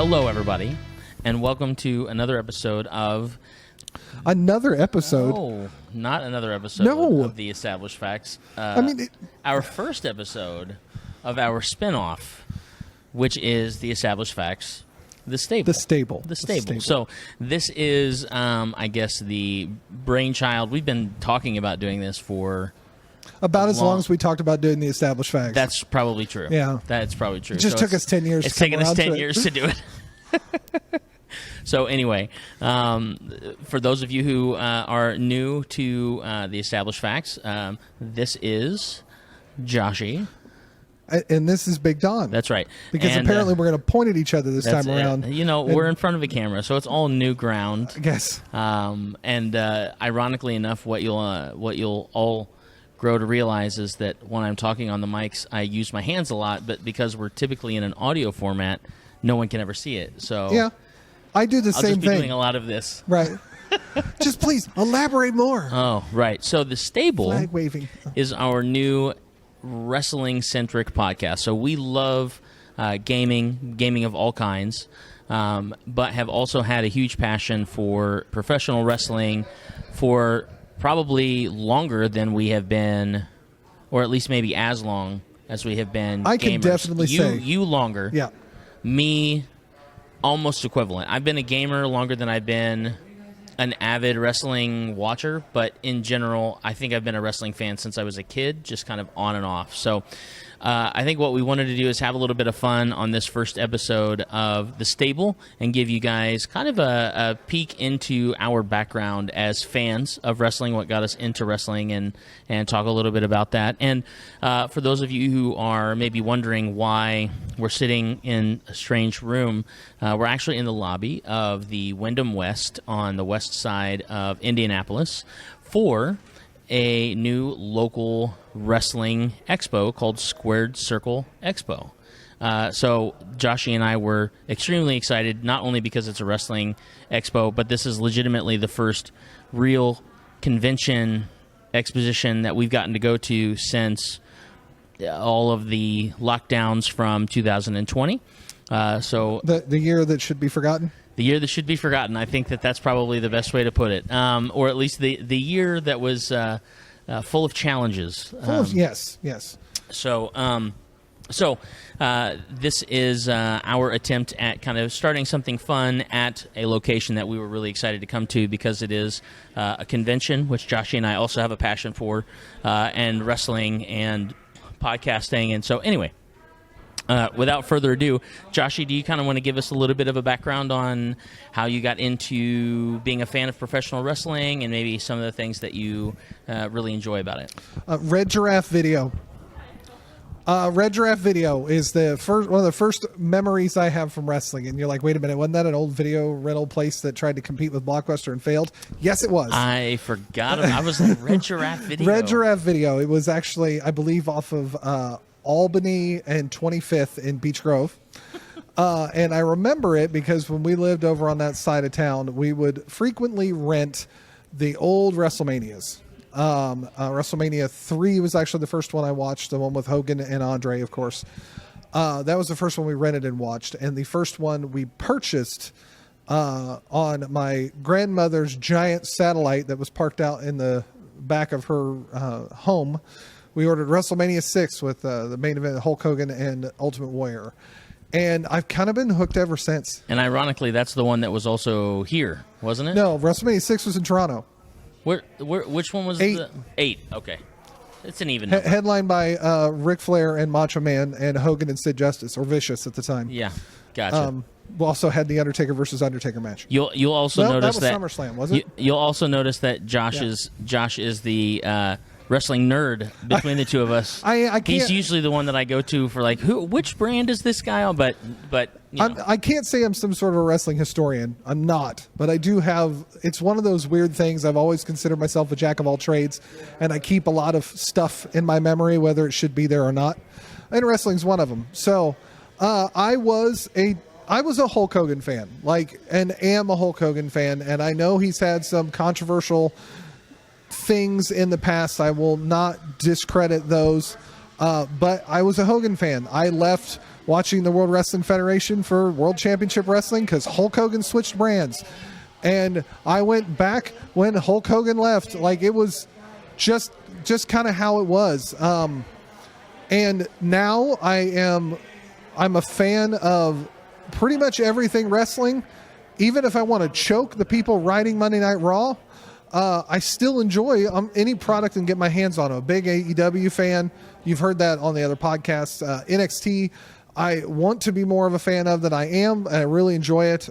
Hello, everybody, and welcome to another episode of... Another episode? No, not another episode of The Established Facts. Our first episode of our spinoff, which is The Established Facts, The Stable. The Stable. So this is, I guess, the brainchild. We've been talking about doing this for... About as long as we talked about doing The Established Facts. That's probably true. Yeah. That's probably true. It just took us 10 years It's to come taken us around 10 to years to do it. So anyway, for those of you who are new to The Established Facts, this is Joshy. And this is Big Don. That's right. Because apparently we're going to point at each other this time around. We're in front of a camera, so it's all new ground. I guess. And ironically enough, what you'll all grow to realize is that when I'm talking on the mics, I use my hands a lot, but because we're typically in an audio format, no one can ever see it. So yeah, I do the I'll same just be thing. doing a lot of this. Right. Just please elaborate more. Oh, right. So the Stable Flag waving is our new wrestling-centric podcast. So we love gaming of all kinds, but have also had a huge passion for professional wrestling for probably longer than we have been, or at least maybe as long as we have been. I gamers. can definitely say. You longer. Yeah. Me, almost equivalent. I've been a gamer longer than I've been an avid wrestling watcher, but in general, I think I've been a wrestling fan since I was a kid, just kind of on and off. So I think what we wanted to do is have a little bit of fun on this first episode of The Stable and give you guys kind of a peek into our background as fans of wrestling, what got us into wrestling, and talk a little bit about that. And for those of you who are maybe wondering why we're sitting in a strange room, we're actually in the lobby of the Wyndham West on the west side of Indianapolis for a new local wrestling expo called Squared Circle Expo. So Joshy and I were extremely excited, not only because it's a wrestling expo, but this is legitimately the first real convention exposition that we've gotten to go to since all of the lockdowns from 2020. So the year that should be forgotten? The year that should be forgotten. I think that's probably the best way to put it. Or at least the year that was full of challenges. Yes. So this is our attempt at kind of starting something fun at a location that we were really excited to come to because it is a convention, which Joshy and I also have a passion for, and wrestling and podcasting. And so anyway, without further ado, Joshy, do you kind of want to give us a little bit of a background on how you got into being a fan of professional wrestling and maybe some of the things that you really enjoy about it? Red Giraffe Video. Red Giraffe Video is one of the first memories I have from wrestling. And you're like, wait a minute, wasn't that an old video rental place that tried to compete with Blockbuster and failed? Yes, it was. I forgot. I was like, Red Giraffe Video. Red Giraffe Video. It was actually, I believe, off of Albany and 25th in Beech Grove. And I remember it because when we lived over on that side of town, we would frequently rent the old WrestleManias. WrestleMania 3 was actually the first one I watched, the one with Hogan and Andre, of course. That was the first one we rented and watched. And the first one we purchased on my grandmother's giant satellite that was parked out in the back of her home. We ordered WrestleMania 6 with the main event, Hulk Hogan and Ultimate Warrior. And I've kind of been hooked ever since. And ironically, that's the one that was also here, wasn't it? No, WrestleMania 6 was in Toronto. Which one was 8? the 8? Okay. It's an even number. Headlined by Ric Flair and Macho Man and Hogan and Sid Justice, or Vicious at the time. Yeah, gotcha. We also had the Undertaker versus Undertaker match. You'll also notice that was SummerSlam, wasn't it? You'll also notice that Josh is the wrestling nerd between the two of us. He's usually the one that I go to for like, which brand is this guy on? But you know. I can't say I'm some sort of a wrestling historian. I'm not, but I do have. It's one of those weird things. I've always considered myself a jack of all trades, and I keep a lot of stuff in my memory, whether it should be there or not. And wrestling's one of them. So I was a Hulk Hogan fan, and am a Hulk Hogan fan, and I know he's had some controversial things in the past. I will not discredit those, but I was a Hogan fan. I left watching the World Wrestling Federation for World Championship Wrestling because Hulk Hogan switched brands. And I went back when Hulk Hogan left. Like, it was just kind of how it was. And now I'm a fan of pretty much everything wrestling. Even if I want to choke the people writing Monday Night Raw, I still enjoy any product and get my hands on it. A big AEW fan. You've heard that on the other podcasts. NXT, I want to be more of a fan of than I am. I really enjoy it.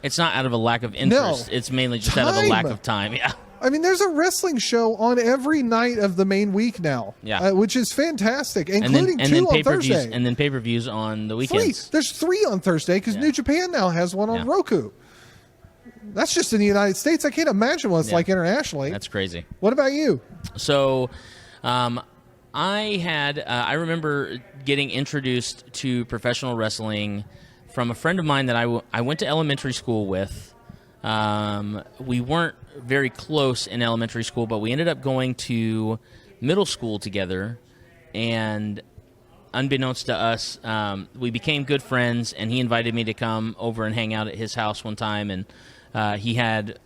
It's not out of a lack of interest. No. It's mainly just out of a lack of time. Yeah. I mean, there's a wrestling show on every night of the main week now, which is fantastic, including two on Thursday. And then pay-per-views on the weekends. There's 3 on Thursday because New Japan now has one on Roku. That's just in the United States. I can't imagine what it's like internationally. That's crazy. What about you? So I remember getting introduced to professional wrestling from a friend of mine that I went to elementary school with. We weren't very close in elementary school, but we ended up going to middle school together, and unbeknownst to us, we became good friends, and he invited me to come over and hang out at his house one time, and he had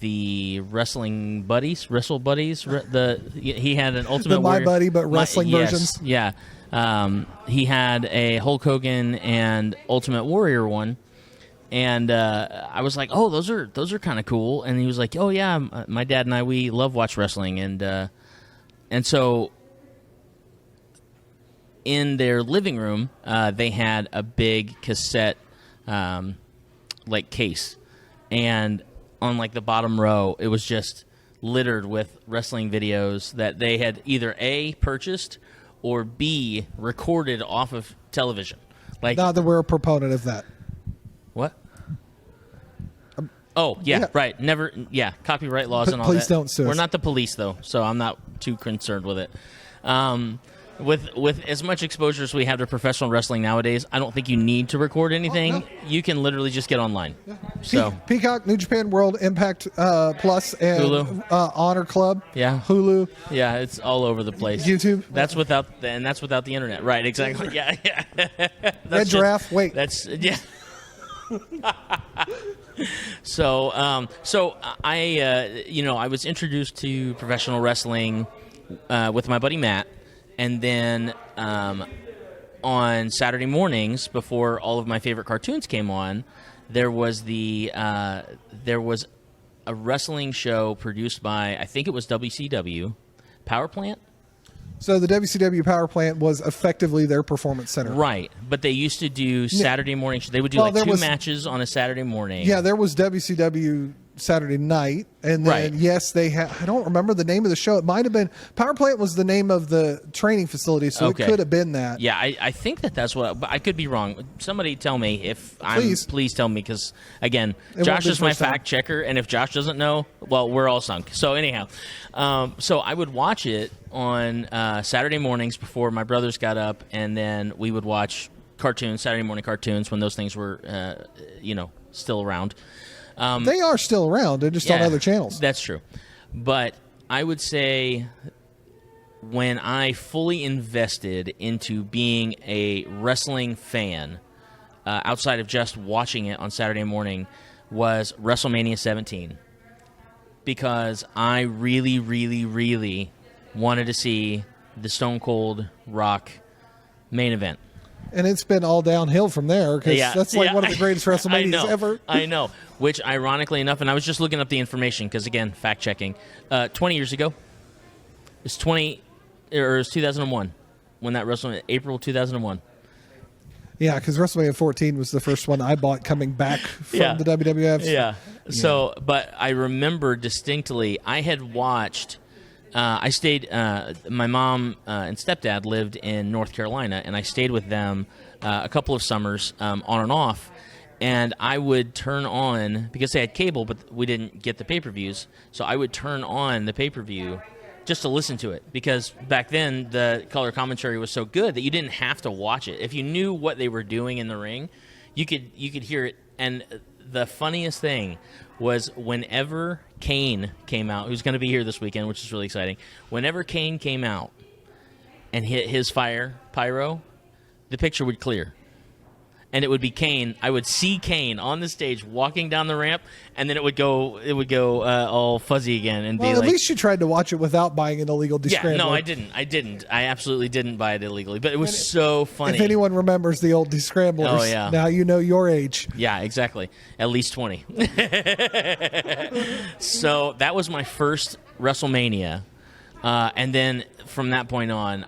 the wrestling buddies, wrestle buddies. He had an Ultimate Warrior, My Buddy, but wrestling versions. Yeah, he had a Hulk Hogan and Ultimate Warrior one. And I was like, "Oh, those are kind of cool." And he was like, "Oh yeah, my dad and I, we love watch wrestling." And so in their living room, they had a big cassette like case, and on like the bottom row, it was just littered with wrestling videos that they had either A, purchased, or B, recorded off of television. Like, not that we're a proponent of that. What? Right. Never. Yeah, copyright laws and all please that. Don't sue us. We're not the police, though, so I'm not too concerned with it. With as much exposure as we have to professional wrestling nowadays, I don't think you need to record anything. Oh, no. You can literally just get online. Yeah. So Peacock, New Japan World, Impact Plus, and Hulu. Honor Club. Yeah. Hulu. Yeah, it's all over the place. YouTube. That's without the internet. Right. Exactly. Yeah. Red Giraffe. Wait. That's So I was introduced to professional wrestling with my buddy Matt, and then on Saturday mornings before all of my favorite cartoons came on, there was a wrestling show produced by, I think it was WCW, Power Plant. So the WCW Power Plant was effectively their performance center. Right, but they used to do Saturday morning. They would do two matches on a Saturday morning. Yeah, there was WCW Saturday night, and then yes, they had. I don't remember the name of the show. It might have been Power Plant was the name of the training facility, so it could have been that. Yeah, I think that's what. But I could be wrong. Somebody tell me if please tell me, because again, Josh is my fact checker, and if Josh doesn't know, well, we're all sunk. So anyhow, so I would watch it on Saturday mornings before my brothers got up, and then we would watch cartoons, Saturday morning cartoons, when those things were still around. They are still around. They're just on other channels. That's true. But I would say when I fully invested into being a wrestling fan, outside of just watching it on Saturday morning, was WrestleMania 17. Because I really, really, really wanted to see the Stone Cold Rock main event. And it's been all downhill from there, because that's like one of the greatest WrestleManias ever. I know. Which, ironically enough, and I was just looking up the information, because, again, fact-checking, 20 years ago, it was 2001, when that WrestleMania, April 2001. Yeah, because WrestleMania 14 was the first one I bought coming back from the WWF. Yeah. So, but I remember distinctly, I had watched... I stayed. My mom and stepdad lived in North Carolina, and I stayed with them a couple of summers on and off. And I would turn on, because they had cable, but we didn't get the pay-per-views. So I would turn on the pay-per-view just to listen to it, because back then the color commentary was so good that you didn't have to watch it. If you knew what they were doing in the ring, you could hear it. And the funniest thing was whenever Kane came out, who's going to be here this weekend, which is really exciting. Whenever Kane came out and hit his pyro, the picture would clear. and it would be Kane. I would see Kane on the stage walking down the ramp, and then it would go all fuzzy again and be Well, like. at least you tried to watch it without buying an illegal descrambler. Yeah, no, I didn't. I absolutely didn't buy it illegally, but it was so funny. If anyone remembers the old descramblers, Oh, yeah. now you know your age. Yeah, exactly. At least 20. So that was my first WrestleMania. And then from that point on,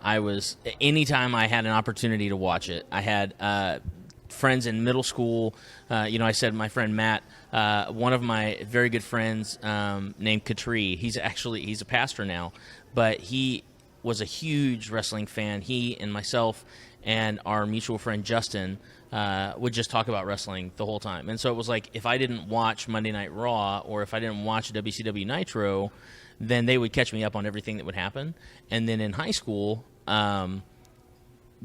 anytime I had an opportunity to watch it, I had friends in middle school. I said my friend Matt, one of my very good friends named Katri. He's a pastor now, but he was a huge wrestling fan. He and myself and our mutual friend Justin would just talk about wrestling the whole time. And so it was like, if I didn't watch Monday Night Raw or if I didn't watch WCW Nitro, then they would catch me up on everything that would happen. And then in high school,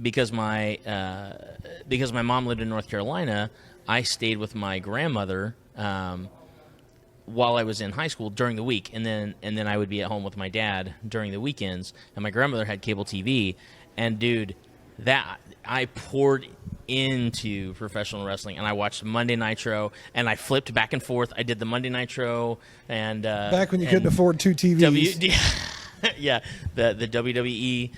because my mom lived in North Carolina, I stayed with my grandmother while I was in high school during the week, and then I would be at home with my dad during the weekends. And my grandmother had cable TV, and dude, that I poured into professional wrestling, and I watched Monday Nitro, and I flipped back and forth. I did the Monday Nitro, and back when you couldn't afford 2 TVs. Yeah, the WWE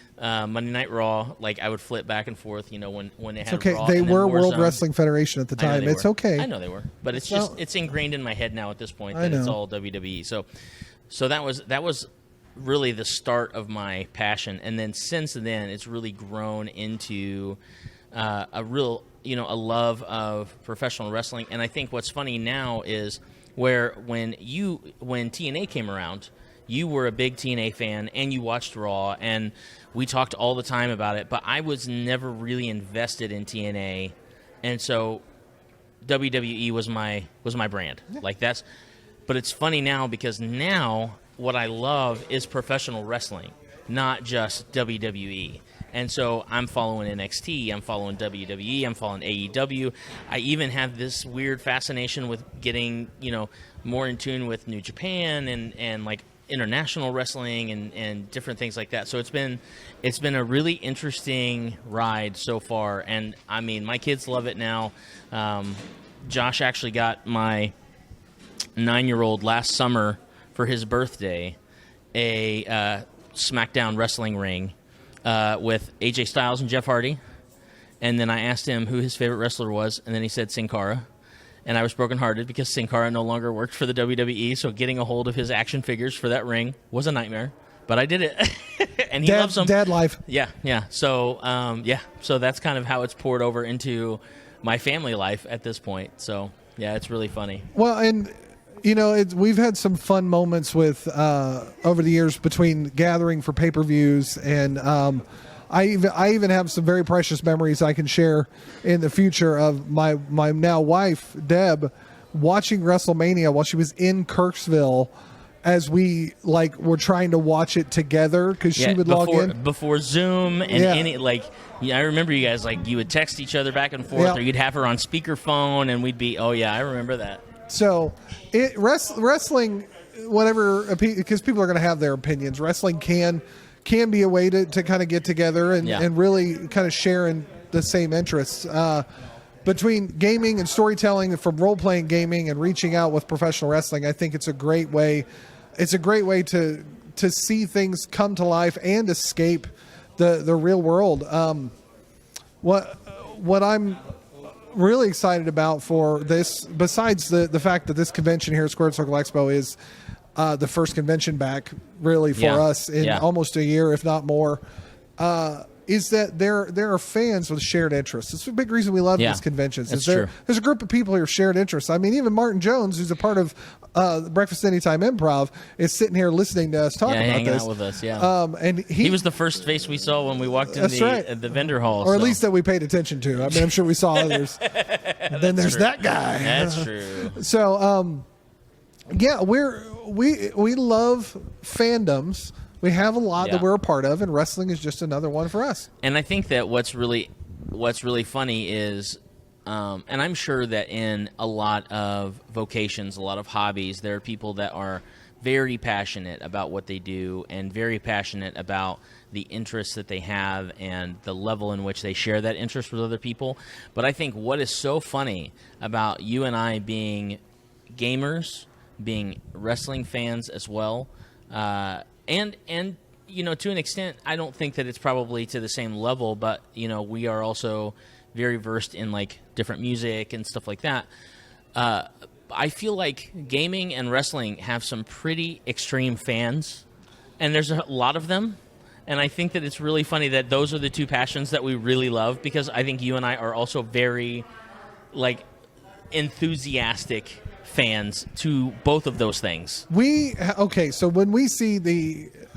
Monday Night Raw, like I would flip back and forth, when it had It's okay. Raw They and then were World Warzone. Wrestling Federation at the I know time. they It's were. okay. I know they were, but it's ingrained in my head now at this point that it's all WWE. So that was really the start of my passion, and then since then it's really grown into a real a love of professional wrestling. And I think what's funny now is when TNA came around, you were a big TNA fan and you watched Raw, and we talked all the time about it, but I was never really invested in TNA, and so WWE was my brand. But it's funny now because now what I love is professional wrestling, not just WWE. And so I'm following NXT, I'm following WWE, I'm following AEW. I even have this weird fascination with getting, more in tune with New Japan and like international wrestling and different things like that. So it's been a really interesting ride so far. And I mean, my kids love it now. Josh actually got my 9-year-old last summer for his birthday a SmackDown wrestling ring with AJ Styles and Jeff Hardy. And then I asked him who his favorite wrestler was, and then he said Sin Cara. And I was brokenhearted because Sin Cara no longer worked for the WWE, so getting a hold of his action figures for that ring was a nightmare. But I did it, and he loves them. Dad life. Yeah. So, so that's kind of how it's poured over into my family life at this point. So, yeah, it's really funny. Well, and we've had some fun moments with over the years between gathering for pay-per-views, and I even have some very precious memories I can share in the future of my now wife Deb watching WrestleMania while she was in Kirksville as we were trying to watch it together because she would log in before Zoom and I remember you guys you would text each other back and forth, or you'd have her on speakerphone and we'd be I remember that. So wrestling, whatever, because people are going to have their opinions. Wrestling can be a way to kind of get together and really kind of share in the same interests. Between gaming and storytelling, from role-playing gaming and reaching out with professional wrestling, I think it's a great way. It's a great way to see things come to life and escape the real world. What I'm really excited about for this, besides the fact that this convention here at Squared Circle Expo is the first convention back really for us in almost a year, if not more, is that there are fans with shared interests. It's a big reason we love these conventions. That's true. There's a group of people who have shared interests. I mean, even Martin Jones, who's a part of Breakfast Anytime Improv, is sitting here listening to us talk about hanging this. Out with us. And he was the first face we saw when we walked in the vendor hall, or at least that we paid attention to. I mean, I'm sure we saw others. Then there's that guy. That's true. So, we love fandoms. We have a lot that we're a part of, and wrestling is just another one for us. And I think that what's really funny is, and I'm sure that in a lot of vocations, a lot of hobbies, there are people that are very passionate about what they do and very passionate about the interests that they have and the level in which they share that interest with other people. But I think what is so funny about you and I being gamers, being wrestling fans as well, and to an extent, I don't think that it's probably to the same level, but we are also very versed in like different music and stuff like that. I feel like gaming and wrestling have some pretty extreme fans, and there's a lot of them. And I think that it's really funny that those are the two passions that we really love, because I think you and I are also very, like, enthusiastic fans to both of those things. So when we see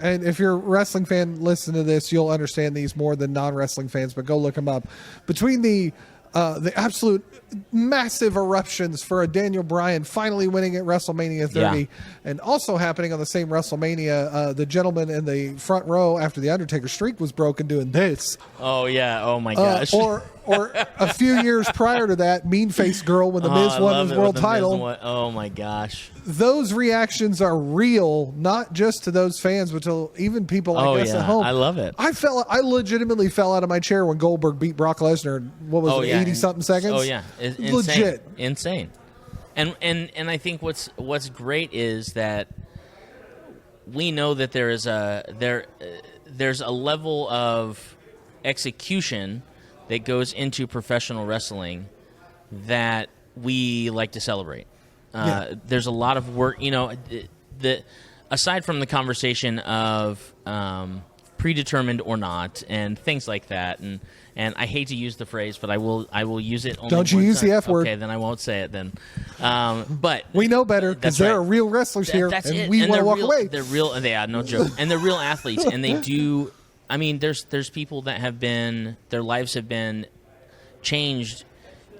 and if you're a wrestling fan, listen to this, you'll understand these more than non-wrestling fans, but go look them up. Between the absolute massive eruptions for a Daniel Bryan finally winning at WrestleMania 30, and also happening on the same WrestleMania, the gentleman in the front row after the Undertaker streak was broken doing this. Oh yeah! Oh my gosh! Or a few years prior to that, Mean Face Girl when the Miz won his world title. Oh my gosh! Those reactions are real, not just to those fans, but to even people like us at home. I love it. I legitimately fell out of my chair when Goldberg beat Brock Lesnar in, 80-something seconds? Oh yeah, legit, insane. And I think what's great is that we know that there's a level of execution that goes into professional wrestling that we like to celebrate. There's a lot of work, aside from the conversation of predetermined or not and things like that, and I hate to use the phrase, but I will use it only Don't you use time. the F word. Okay, then I won't say it then. But we know better because there are real wrestlers here, and we want to walk away. They're real, no joke. And they're real athletes, and they do. I mean, there's people that have been, their lives have been changed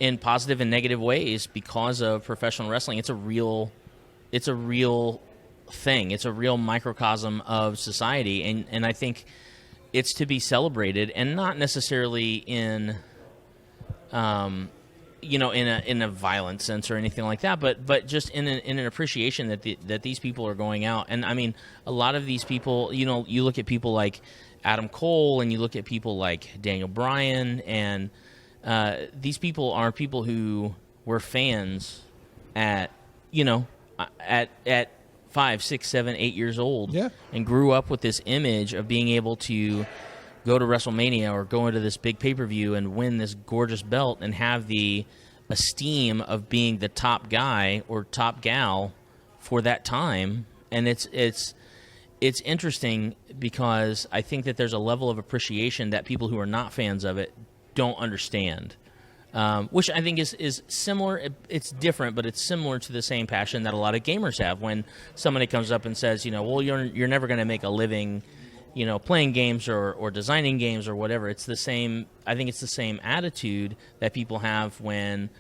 in positive and negative ways because of professional wrestling. It's a real thing. It's a real microcosm of society, and I think it's to be celebrated, and not necessarily in in a violent sense or anything like that, but just in an appreciation that these people are going out. And I mean, a lot of these people, you look at people like Adam Cole, and you look at people like Daniel Bryan, and these people are people who were fans at 5, 6, 7, 8 years old, and grew up with this image of being able to go to WrestleMania or go into this big pay-per-view and win this gorgeous belt and have the esteem of being the top guy or top gal for that time. And it's interesting because I think that there's a level of appreciation that people who are not fans of it don't understand, which I think is similar. It's different, but it's similar to the same passion that a lot of gamers have when somebody comes up and says, well, you're never going to make a living, playing games or designing games or whatever. It's the same. I think it's the same attitude that people have when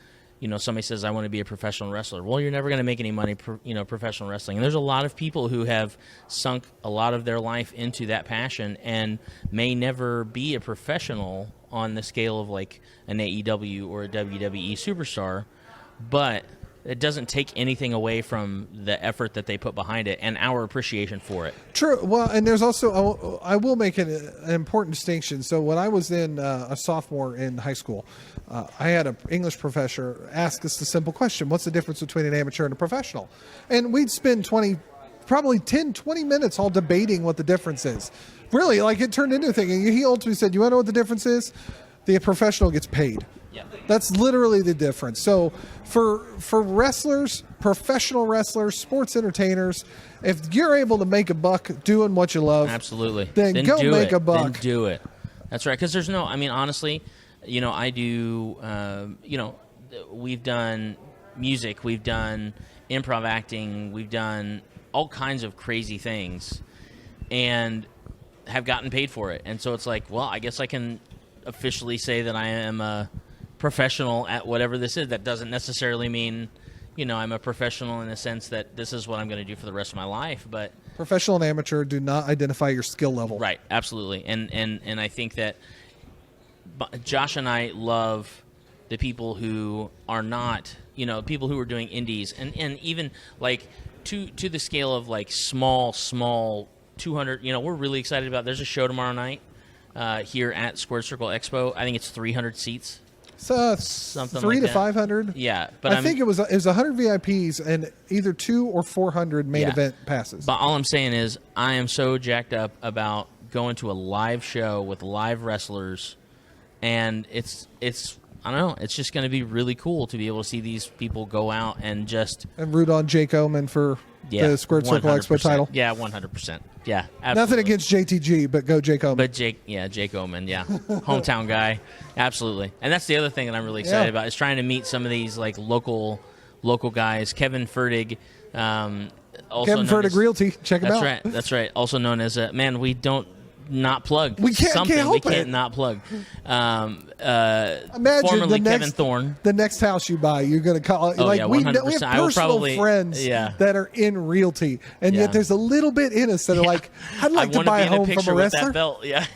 somebody says, I want to be a professional wrestler. Well, you're never going to make any money, professional wrestling. And there's a lot of people who have sunk a lot of their life into that passion and may never be a professional on the scale of like an AEW or a WWE superstar, but it doesn't take anything away from the effort that they put behind it and our appreciation for it. True. Well, and there's also, I will make an important distinction. So when I was a sophomore in high school, I had an English professor ask us the simple question: what's the difference between an amateur and a professional? And we'd spend probably 10, 20 minutes all debating what the difference is. Really, like, it turned into a thing. And he ultimately said, you want to know what the difference is? The professional gets paid. Yeah. That's literally the difference. So for wrestlers, professional wrestlers, sports entertainers, if you're able to make a buck doing what you love, absolutely, then go make a buck. Then do it. That's right. Because there's honestly, I do, we've done music, we've done improv acting, we've done all kinds of crazy things, and have gotten paid for it. And so it's like, well, I guess I can officially say that I am a professional at whatever this is. That doesn't necessarily mean, I'm a professional in the sense that this is what I'm going to do for the rest of my life. But professional and amateur do not identify your skill level. Right, absolutely. And I think that Josh and I love the people who are not, people who are doing indies, and even like to the scale of like small 200. We're really excited about. There's a show tomorrow night here at Squared Circle Expo. I think it's 300 seats. So Something 300 like to that. 500. Yeah, but I think it was 100 VIPs and either 200 or 400 main Yeah. event passes. But all I'm saying is, I am so jacked up about going to a live show with live wrestlers, and it's I don't know, it's just going to be really cool to be able to see these people go out and just And root on Jake Oman for the Squared Circle 100%. Expo title. Yeah, 100%. Yeah, absolutely. Nothing against JTG, but go Jake Oman. But Jake Oman, yeah, hometown guy, absolutely. And that's the other thing that I'm really excited about is trying to meet some of these like local guys. Kevin Fertig, also Kevin known Fertig as, Realty, check him out. That's right. Also known as man, we don't not plug. We can't something. help We can't it. not plug. Imagine formerly the Kevin Thorne. The next house you buy, you're going to call it. Oh, like yeah, we 100%. have I will personal probably- friends yeah. that are in realty, and Yeah. yet there's a little bit in us that are like, I'd like I to wanna buy be a in a home picture from a with wrestler. that belt. Yeah,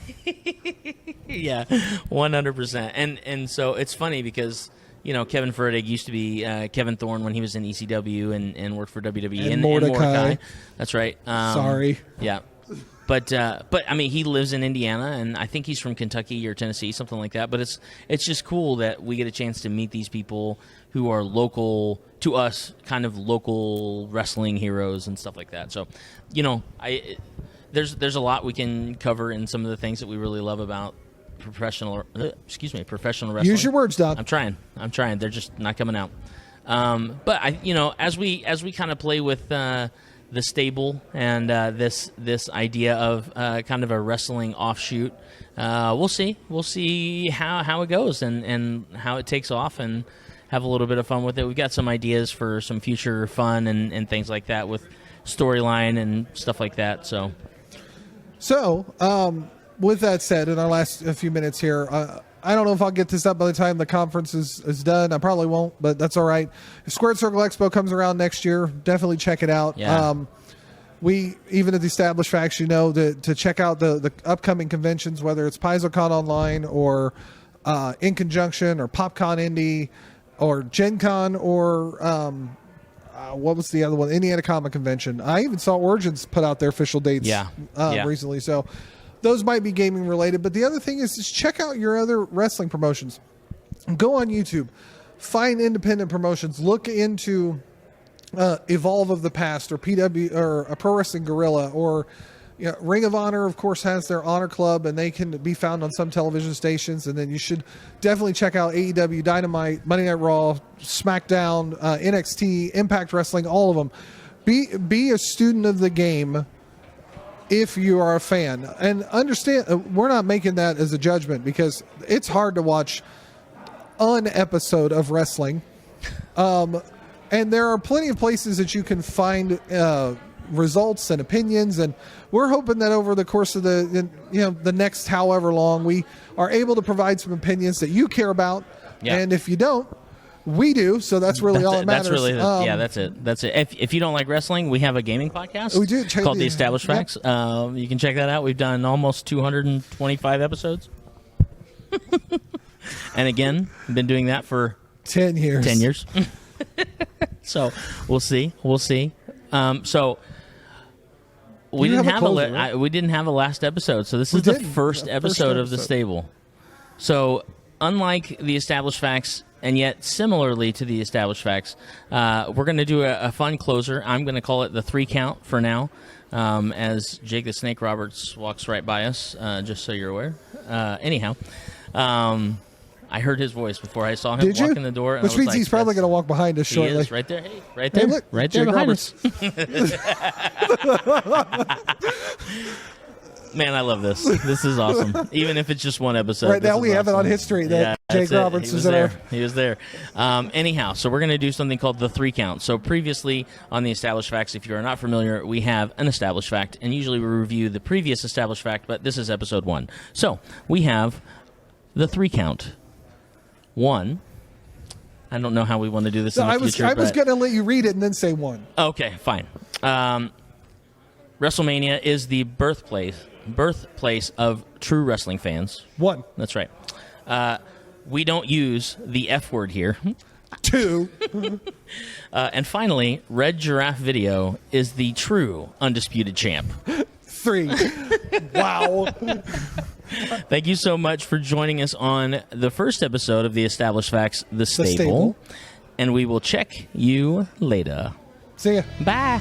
yeah, 100%. And so it's funny because Kevin Fertig used to be Kevin Thorne when he was in ECW and worked for WWE And Mordecai. That's right. Sorry. Yeah. But I mean, he lives in Indiana, and I think he's from Kentucky or Tennessee, something like that. But it's just cool that we get a chance to meet these people who are local to us, kind of local wrestling heroes and stuff like that. So, there's a lot we can cover in some of the things that we really love about professional wrestling. Use your words, Don. I'm trying. They're just not coming out. But as we kind of play with the stable and this idea of kind of a wrestling offshoot, we'll see how it goes and how it takes off, and have a little bit of fun with it. We've got some ideas for some future fun and things like that with storyline and stuff like that. So with that said, in our last few minutes here, I don't know if I'll get this up by the time the conference is done. I probably won't, but that's all right. If Squared Circle Expo comes around next year, definitely check it out. Yeah. We, even at the Established Facts, to check out the upcoming conventions, whether it's PaizoCon Online or in conjunction, or PopCon Indy or Gen Con, or what was the other one? Indiana Comic Convention. I even saw Origins put out their official dates recently. So those might be gaming related. But the other thing is check out your other wrestling promotions. Go on YouTube. Find independent promotions. Look into Evolve of the Past, or PW, or a Pro Wrestling Guerrilla, or Ring of Honor, of course, has their Honor Club, and they can be found on some television stations. And then you should definitely check out AEW, Dynamite, Monday Night Raw, SmackDown, NXT, Impact Wrestling, all of them. Be a student of the game if you are a fan. And understand, we're not making that as a judgment, because it's hard to watch an episode of wrestling. And there are plenty of places that you can find results and opinions, and we're hoping that over the course of the next however long, we are able to provide some opinions that you care about. Yeah. And if you don't, we do. So that's really all that matters. That's really that's it. If you don't like wrestling, we have a gaming podcast. We do. Called The Established Facts. You can check that out. We've done almost 225 episodes. And again, been doing that for 10 years. 10 years. So we'll see. So we didn't have we didn't have a last episode. So this is the first episode of the stable. So unlike The Established Facts, and yet similarly to The Established Facts, we're going to do a fun closer. I'm going to call it the 3 count for now, as Jake the Snake Roberts walks right by us, just so you're aware. Anyhow, I heard his voice before I saw him walk in the door. Which means he's probably going to walk behind us shortly. He is, right there. Hey, right there. Hey, look, right there Jake behind Roberts. us. Man, I love this. This is awesome. Even if it's just one episode. Right now this we is have it awesome. on history that Jake Roberts He was in there. our... He was there. Anyhow, so we're going to do something called the 3 count. So previously on the Established Facts, if you are not familiar, we have an established fact, and usually we review the previous established fact, but this is episode 1. So we have the 3 count. 1. I don't know how we want to do this in the future. I was going to let you read it and then say 1. Okay, fine. WrestleMania is the birthplace of true wrestling fans. 1. That's right. We don't use the F word here. 2. And finally, Red Giraffe Video is the true undisputed champ. 3. Wow. Thank you so much for joining us on the first episode of the Established Facts, The Stable. And we will check you later. See ya. Bye.